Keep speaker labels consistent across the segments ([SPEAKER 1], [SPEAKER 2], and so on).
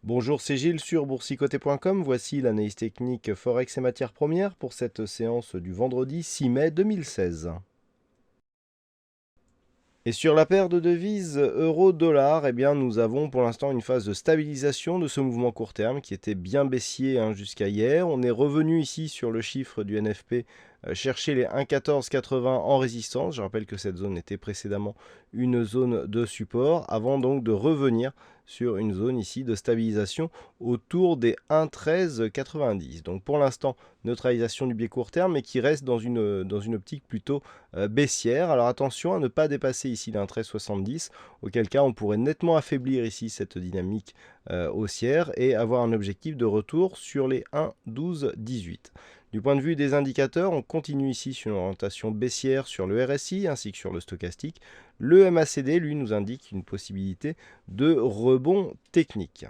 [SPEAKER 1] Bonjour, c'est Gilles sur boursicoté.com. Voici l'analyse technique Forex et matières premières pour cette séance du vendredi 6 mai 2016. Et sur la paire de devises euro-dollar, eh bien, nous avons pour l'instant une phase de stabilisation de ce mouvement court terme qui était bien baissier jusqu'à hier. On est revenu ici sur le chiffre du NFP chercher les 1,1480 en résistance. Je rappelle que cette zone était précédemment une zone de support avant donc de revenir sur une zone ici de stabilisation autour des 1,1390. Donc pour l'instant, neutralisation du biais court terme, mais qui reste dans une optique plutôt baissière. Alors attention à ne pas dépasser ici les 1,1370, auquel cas on pourrait nettement affaiblir ici cette dynamique haussière et avoir un objectif de retour sur les 1,1218. Du point de vue des indicateurs, on continue ici sur une orientation baissière sur le RSI ainsi que sur le stochastique. Le MACD, lui, nous indique une possibilité de rebond technique.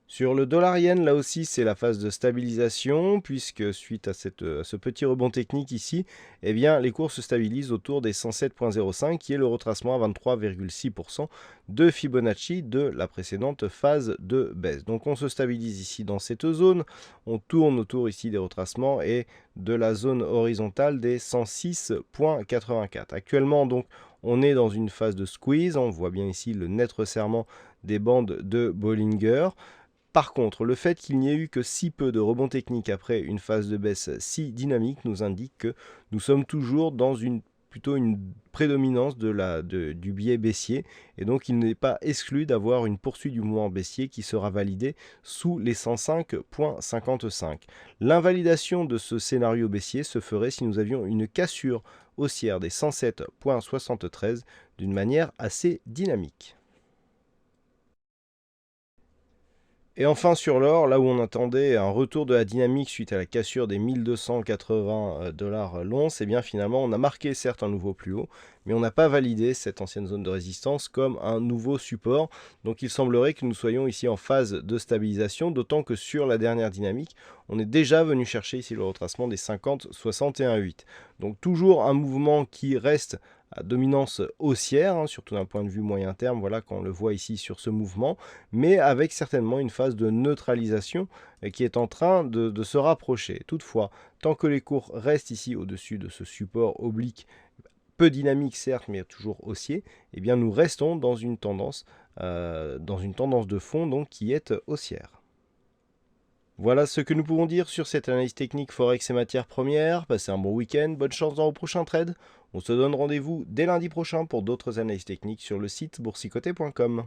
[SPEAKER 1] Sur le dollar-yen, là aussi, c'est la phase de stabilisation, puisque suite à ce petit rebond technique ici, eh bien, les cours se stabilisent autour des 107,05, qui est le retracement à 23,6% de Fibonacci de la précédente phase de baisse. Donc on se stabilise ici dans cette zone, on tourne autour ici des retracements et de la zone horizontale des 106,84. Actuellement, donc, on est dans une phase de squeeze, on voit bien ici le net resserrement des bandes de Bollinger. Par contre, le fait qu'il n'y ait eu que si peu de rebond technique après une phase de baisse si dynamique nous indique que nous sommes toujours dans plutôt une prédominance du biais baissier et donc il n'est pas exclu d'avoir une poursuite du mouvement baissier qui sera validée sous les 105,55. L'invalidation de ce scénario baissier se ferait si nous avions une cassure haussière des 107,73 d'une manière assez dynamique. Et enfin sur l'or, là où on attendait un retour de la dynamique suite à la cassure des 1280 dollars l'once, et bien finalement on a marqué certes un nouveau plus haut, mais on n'a pas validé cette ancienne zone de résistance comme un nouveau support. Donc il semblerait que nous soyons ici en phase de stabilisation, d'autant que sur la dernière dynamique, on est déjà venu chercher ici le retracement des 50,61,8. Donc toujours un mouvement qui reste à dominance haussière, surtout d'un point de vue moyen terme, voilà, quand on le voit ici sur ce mouvement, mais avec certainement une phase de neutralisation qui est en train de se rapprocher. Toutefois, tant que les cours restent ici au-dessus de ce support oblique, peu dynamique certes, mais toujours haussier, eh bien nous restons dans une tendance de fond donc, qui est haussière. Voilà ce que nous pouvons dire sur cette analyse technique Forex et matières premières. Passez un bon week-end, bonne chance dans vos prochains trades. On se donne rendez-vous dès lundi prochain pour d'autres analyses techniques sur le site boursicoté.com.